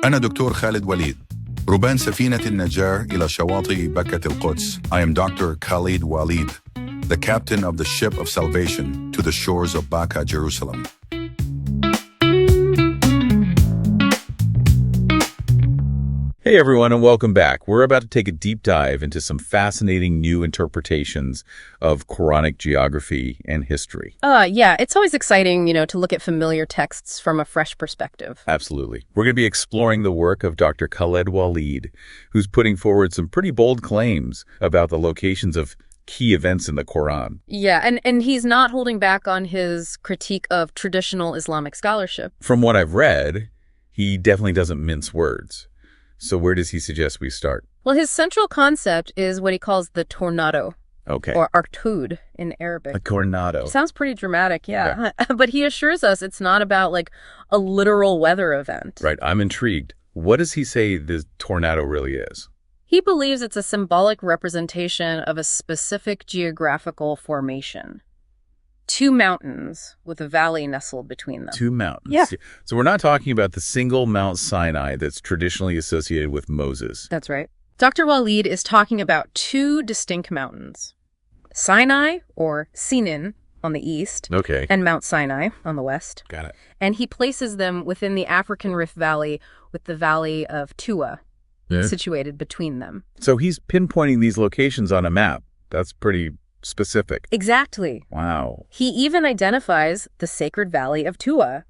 أنا دكتور خالد وليد، ربان سفينة النجاة إلى شواطئ بكة القدس. I am Dr. Khaled Waleed, the captain of the ship of salvation to the shores of Baka, Jerusalem. Hey everyone, and welcome back. We're about to take a deep dive into some fascinating new interpretations of Quranic geography and history. Yeah, it's always exciting, to look at familiar texts from a fresh perspective. Absolutely. We're going to be exploring the work of Dr. Khaled Waleed, who's putting forward some pretty bold claims about the locations of key events in the Quran. Yeah, and he's not holding back on his critique of traditional Islamic scholarship. From what I've read, he definitely doesn't mince words. So where does he suggest we start? Well, his central concept is what he calls the tornado. Okay. Or Toud in Arabic. A tornado. Sounds pretty dramatic, yeah. But he assures us it's not about like a literal weather event. Right. I'm intrigued. What does he say the tornado really is? He believes it's a symbolic representation of a specific geographical formation. Two mountains with a valley nestled between them. Two mountains. Yeah. So we're not talking about the single Mount Sinai that's traditionally associated with Moses. That's right. Dr. Waleed is talking about two distinct mountains. Sinai, or Sinin, on the east. Okay. And Mount Sinai on the west. Got it. And he places them within the African Rift Valley with the valley of Towa situated between them. So he's pinpointing these locations on a map. That's pretty specific. Exactly. Wow. He even identifies the sacred valley of Towa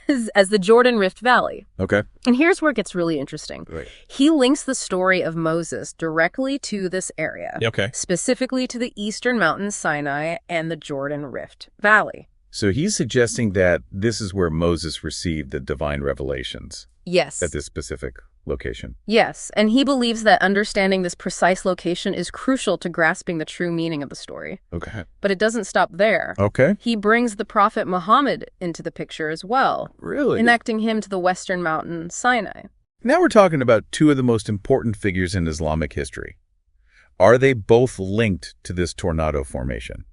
as the Jordan Rift Valley. Okay. And here's where it gets really interesting. Right. He links the story of Moses directly to this area. Okay. Specifically to the eastern mountains Sinai and the Jordan Rift Valley. So he's suggesting that this is where Moses received the divine revelations. Yes. At this specific location. Yes, and he believes that understanding this precise location is crucial to grasping the true meaning of the story. Okay. But it doesn't stop there. Okay. He brings the prophet Muhammad into the picture as well. Really? Connecting him to the western mountain Sinai. Now we're talking about two of the most important figures in Islamic history. Are they both linked to this tornado formation?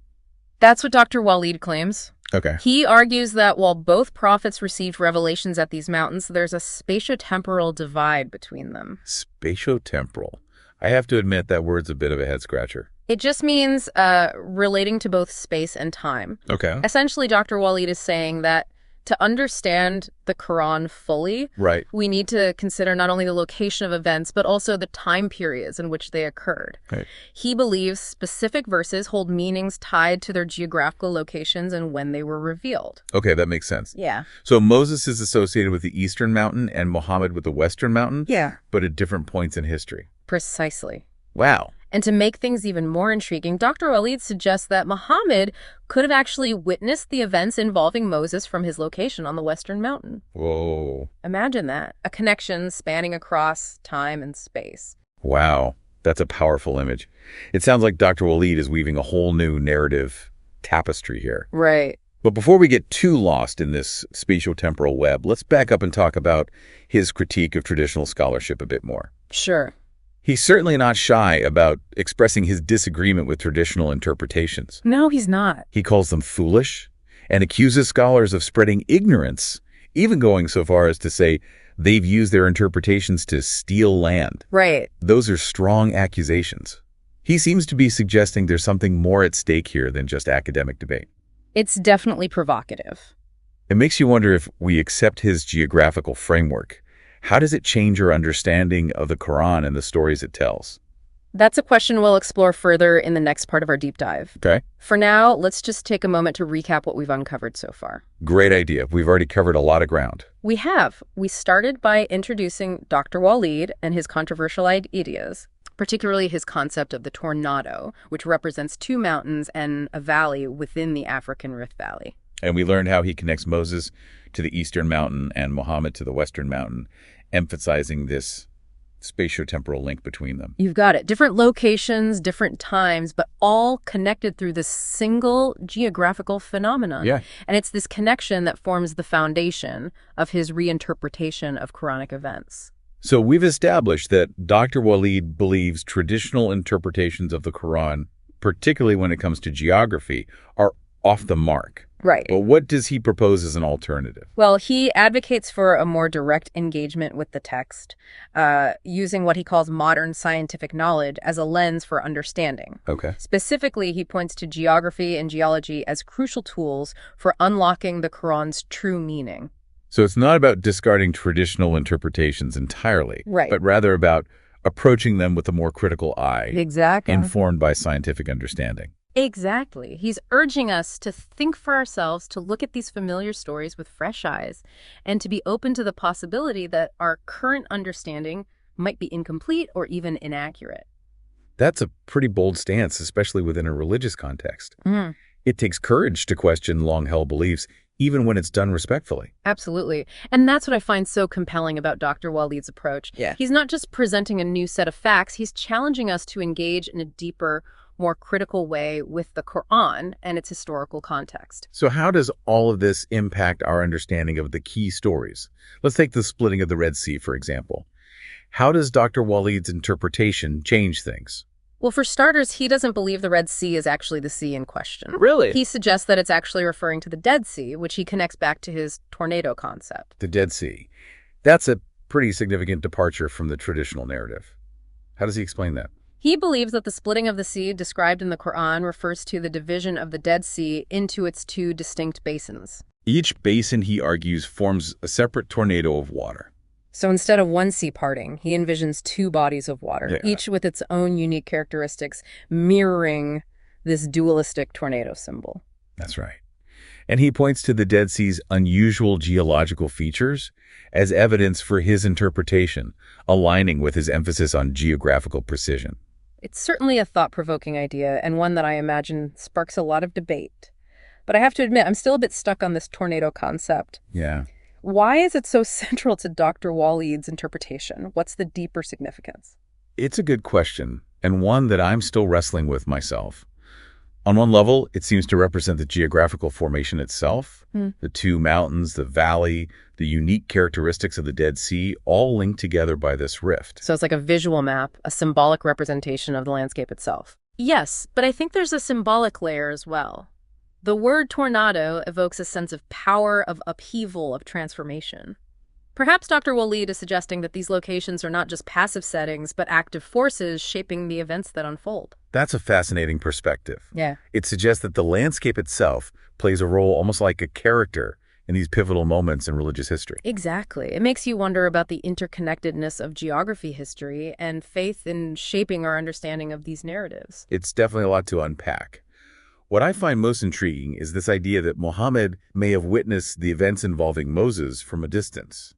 That's what Dr. Waleed claims. Okay. He argues that while both prophets received revelations at these mountains, there's a spatiotemporal divide between them. Spatiotemporal. I have to admit that word's a bit of a head-scratcher. It just means relating to both space and time. Okay. Essentially, Dr. Waleed is saying that to understand the Quran fully, right, we need to consider not only the location of events, but also the time periods in which they occurred. Right. He believes specific verses hold meanings tied to their geographical locations and when they were revealed. Okay, that makes sense. Yeah. So Moses is associated with the eastern mountain and Muhammad with the western mountain? Yeah. But at different points in history. Precisely. Wow. And to make things even more intriguing, Dr. Waleed suggests that Muhammad could have actually witnessed the events involving Moses from his location on the Western Mountain. Whoa. Imagine that. A connection spanning across time and space. Wow. That's a powerful image. It sounds like Dr. Waleed is weaving a whole new narrative tapestry here. Right. But before we get too lost in this spatiotemporal web, let's back up and talk about his critique of traditional scholarship a bit more. Sure. He's certainly not shy about expressing his disagreement with traditional interpretations. No, he's not. He calls them foolish and accuses scholars of spreading ignorance, even going so far as to say they've used their interpretations to steal land. Right. Those are strong accusations. He seems to be suggesting there's something more at stake here than just academic debate. It's definitely provocative. It makes you wonder if we accept his geographical framework. How does it change our understanding of the Quran and the stories it tells? That's a question we'll explore further in the next part of our deep dive. Okay. For now, let's just take a moment to recap what we've uncovered so far. Great idea. We've already covered a lot of ground. We have. We started by introducing Dr. Waleed and his controversial ideas, particularly his concept of the tornado, which represents two mountains and a valley within the African Rift Valley. And we learned how he connects Moses to the eastern mountain and Muhammad to the western mountain, emphasizing this spatiotemporal link between them. You've got it. Different locations, different times, but all connected through this single geographical phenomenon. Yeah. And it's this connection that forms the foundation of his reinterpretation of Quranic events. So we've established that Dr. Waleed believes traditional interpretations of the Quran, particularly when it comes to geography, are off the mark. Right. But what does he propose as an alternative? Well, he advocates for a more direct engagement with the text, using what he calls modern scientific knowledge as a lens for understanding. Okay. Specifically, he points to geography and geology as crucial tools for unlocking the Quran's true meaning. So it's not about discarding traditional interpretations entirely, Right. but rather about approaching them with a more critical eye, Exactly. informed by scientific understanding. Exactly. He's urging us to think for ourselves, to look at these familiar stories with fresh eyes, and to be open to the possibility that our current understanding might be incomplete or even inaccurate. That's a pretty bold stance, especially within a religious context. Mm. It takes courage to question long-held beliefs, even when it's done respectfully. Absolutely. And that's what I find so compelling about Dr. Waleed's approach. Yeah. He's not just presenting a new set of facts, he's challenging us to engage in a deeper, more critical way with the Quran and its historical context. So how does all of this impact our understanding of the key stories? Let's take the splitting of the Red Sea, for example. How does Dr. Waleed's interpretation change things? Well, for starters, he doesn't believe the Red Sea is actually the sea in question. Really? He suggests that it's actually referring to the Dead Sea, which he connects back to his tornado concept. The Dead Sea. That's a pretty significant departure from the traditional narrative. How does he explain that? He believes that the splitting of the sea described in the Quran refers to the division of the Dead Sea into its two distinct basins. Each basin, he argues, forms a separate tornado of water. So instead of one sea parting, he envisions two bodies of water, Yeah. each with its own unique characteristics, mirroring this dualistic tornado symbol. That's right. And he points to the Dead Sea's unusual geological features as evidence for his interpretation, aligning with his emphasis on geographical precision. It's certainly a thought-provoking idea, and one that I imagine sparks a lot of debate. But I have to admit, I'm still a bit stuck on this tornado concept. Yeah. Why is it so central to Dr. Waleed's interpretation? What's the deeper significance? It's a good question, and one that I'm still wrestling with myself. On one level, it seems to represent the geographical formation itself, the two mountains, the valley, the unique characteristics of the Dead Sea, all linked together by this rift. So it's like a visual map, a symbolic representation of the landscape itself. Yes, but I think there's a symbolic layer as well. The word tornado evokes a sense of power, of upheaval, of transformation. Perhaps Dr. Waleed is suggesting that these locations are not just passive settings, but active forces shaping the events that unfold. That's a fascinating perspective. Yeah. It suggests that the landscape itself plays a role almost like a character in these pivotal moments in religious history. Exactly. It makes you wonder about the interconnectedness of geography history and faith in shaping our understanding of these narratives. It's definitely a lot to unpack. What I find most intriguing is this idea that Muhammad may have witnessed the events involving Moses from a distance.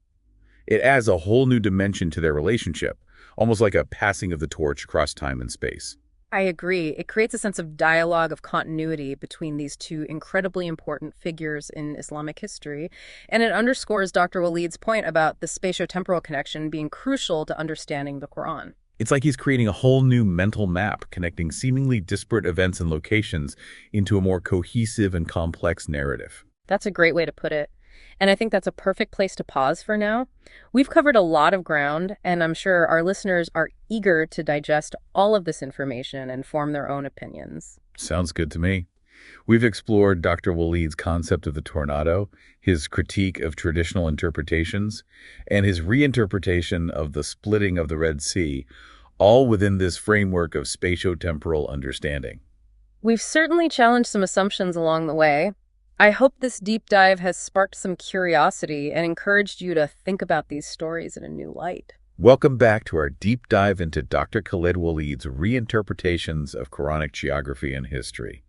It adds a whole new dimension to their relationship, almost like a passing of the torch across time and space. I agree. It creates a sense of dialogue, of continuity between these two incredibly important figures in Islamic history, and it underscores Dr. Waleed's point about the spatio-temporal connection being crucial to understanding the Quran. It's like he's creating a whole new mental map connecting seemingly disparate events and locations into a more cohesive and complex narrative. That's a great way to put it. And I think that's a perfect place to pause for now. We've covered a lot of ground, and I'm sure our listeners are eager to digest all of this information and form their own opinions. Sounds good to me. We've explored Dr. Waleed's concept of the tornado, his critique of traditional interpretations, and his reinterpretation of the splitting of the Red Sea, all within this framework of spatio-temporal understanding. We've certainly challenged some assumptions along the way. I hope this deep dive has sparked some curiosity and encouraged you to think about these stories in a new light. Welcome back to our deep dive into Dr. Khaled Waleed's reinterpretations of Quranic geography and history.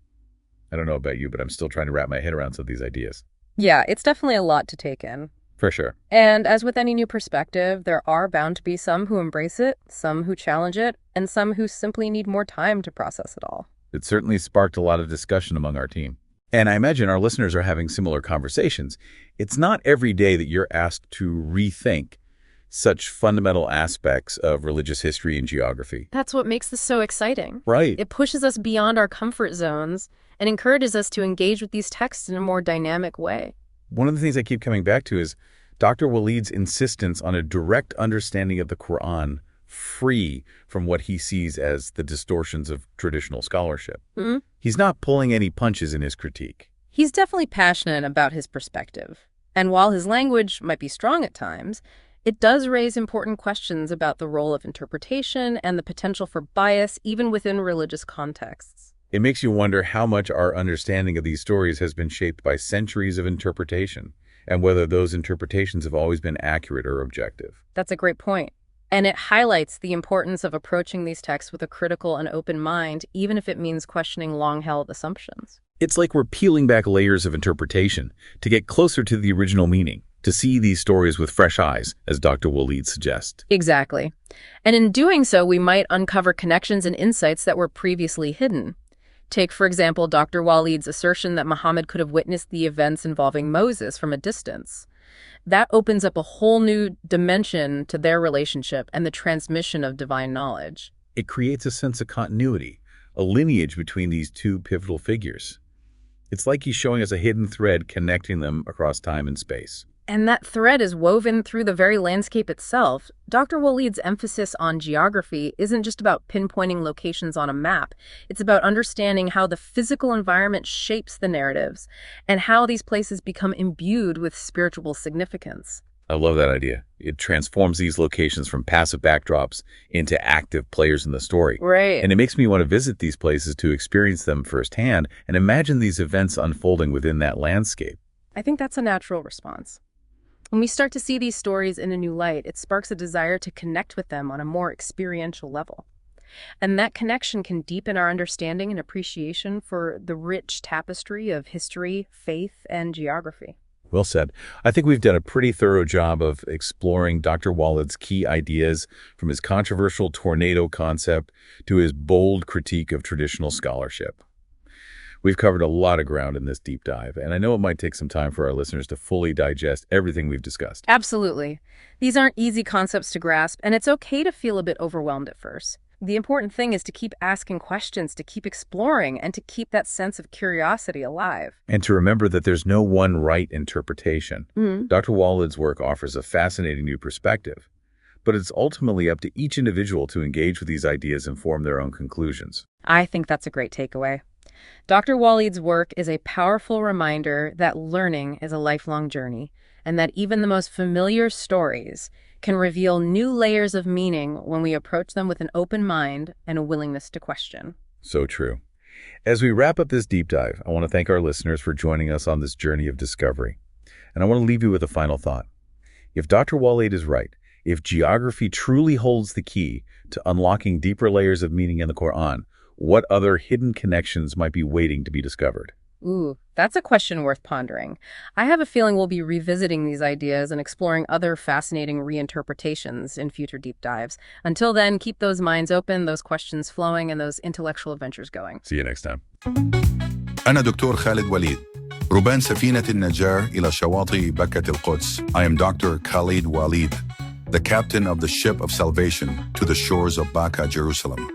I don't know about you, but I'm still trying to wrap my head around some of these ideas. Yeah, it's definitely a lot to take in. For sure. And as with any new perspective, there are bound to be some who embrace it, some who challenge it, and some who simply need more time to process it all. It certainly sparked a lot of discussion among our team. And I imagine our listeners are having similar conversations. It's not every day that you're asked to rethink such fundamental aspects of religious history and geography. That's what makes this so exciting. Right. It pushes us beyond our comfort zones and encourages us to engage with these texts in a more dynamic way. One of the things I keep coming back to is Dr. Waleed's insistence on a direct understanding of the Quran, free from what he sees as the distortions of traditional scholarship. Mm-hmm. He's not pulling any punches in his critique. He's definitely passionate about his perspective. And while his language might be strong at times, it does raise important questions about the role of interpretation and the potential for bias even within religious contexts. It makes you wonder how much our understanding of these stories has been shaped by centuries of interpretation, and whether those interpretations have always been accurate or objective. That's a great point. And it highlights the importance of approaching these texts with a critical and open mind, even if it means questioning long-held assumptions. It's like we're peeling back layers of interpretation to get closer to the original meaning, to see these stories with fresh eyes, as Dr. Waleed suggests. Exactly. And in doing so, we might uncover connections and insights that were previously hidden. Take, for example, Dr. Waleed's assertion that Muhammad could have witnessed the events involving Moses from a distance. That opens up a whole new dimension to their relationship and the transmission of divine knowledge. It creates a sense of continuity, a lineage between these two pivotal figures. It's like he's showing us a hidden thread connecting them across time and space. And that thread is woven through the very landscape itself. Dr. Waleed's emphasis on geography isn't just about pinpointing locations on a map. It's about understanding how the physical environment shapes the narratives and how these places become imbued with spiritual significance. I love that idea. It transforms these locations from passive backdrops into active players in the story. Right. And it makes me want to visit these places to experience them firsthand and imagine these events unfolding within that landscape. I think that's a natural response. When we start to see these stories in a new light, it sparks a desire to connect with them on a more experiential level. And that connection can deepen our understanding and appreciation for the rich tapestry of history, faith, and geography. Well said. I think we've done a pretty thorough job of exploring Dr. Waleed's key ideas, from his controversial tornado concept to his bold critique of traditional scholarship. We've covered a lot of ground in this deep dive, and I know it might take some time for our listeners to fully digest everything we've discussed. Absolutely. These aren't easy concepts to grasp, and it's okay to feel a bit overwhelmed at first. The important thing is to keep asking questions, to keep exploring, and to keep that sense of curiosity alive. And to remember that there's no one right interpretation. Dr. Waleed's work offers a fascinating new perspective, but it's ultimately up to each individual to engage with these ideas and form their own conclusions. I think that's a great takeaway. Dr. Waleed's work is a powerful reminder that learning is a lifelong journey, and that even the most familiar stories can reveal new layers of meaning when we approach them with an open mind and a willingness to question. So true. As we wrap up this deep dive, I want to thank our listeners for joining us on this journey of discovery. And I want to leave you with a final thought. If Dr. Waleed is right, if geography truly holds the key to unlocking deeper layers of meaning in the Quran, what other hidden connections might be waiting to be discovered? Ooh, that's a question worth pondering. I have a feeling we'll be revisiting these ideas and exploring other fascinating reinterpretations in future deep dives. Until then, keep those minds open, those questions flowing, and those intellectual adventures going. See you next time. أنا دكتور خالد وليد ربان سفينة النجاة إلى شواطئ بكة القدس. I am Dr. Khaled Waleed, the captain of the ship of salvation to the shores of Baka, Jerusalem.